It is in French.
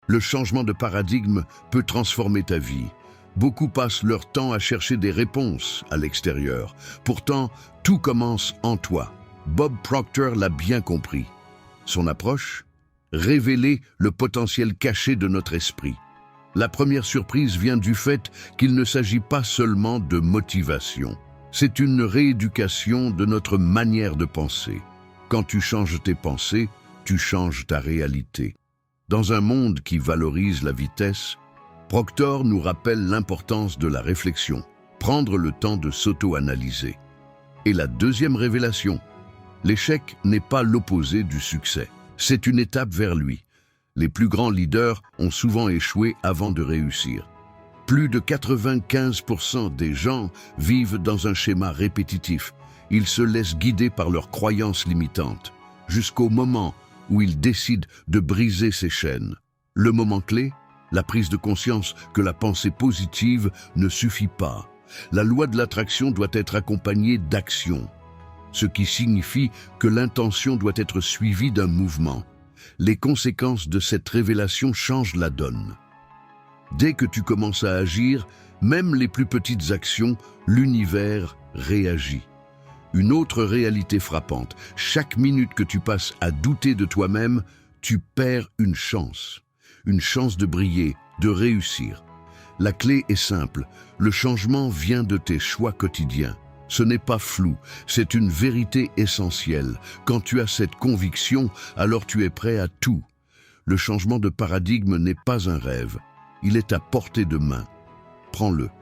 Le changement de paradigme peut transformer ta vie. Beaucoup passent leur temps à chercher des réponses à l'extérieur. Pourtant, tout commence en toi. Bob Proctor l'a bien compris. Son approche? Révéler le potentiel caché de notre esprit. La première surprise vient du fait qu'il ne s'agit pas seulement de motivation. C'est une rééducation de notre manière de penser. Quand tu changes tes pensées, tu changes ta réalité. Dans un monde qui valorise la vitesse, Proctor nous rappelle l'importance de la réflexion, prendre le temps de s'auto-analyser. Et la deuxième révélation, l'échec n'est pas l'opposé du succès, c'est une étape vers lui. Les plus grands leaders ont souvent échoué avant de réussir. Plus de 95% des gens vivent dans un schéma répétitif. Ils se laissent guider par leurs croyances limitantes, jusqu'au moment où ils décident de briser ces chaînes. Le moment clé, la prise de conscience que la pensée positive ne suffit pas. La loi de l'attraction doit être accompagnée d'action, ce qui signifie que l'intention doit être suivie d'un mouvement. Les conséquences de cette révélation changent la donne. Dès que tu commences à agir, même les plus petites actions, l'univers réagit. Une autre réalité frappante, chaque minute que tu passes à douter de toi-même, tu perds une chance de briller, de réussir. La clé est simple, le changement vient de tes choix quotidiens. Ce n'est pas flou, c'est une vérité essentielle. Quand tu as cette conviction, alors tu es prêt à tout. Le changement de paradigme n'est pas un rêve, il est à portée de main. Prends-le.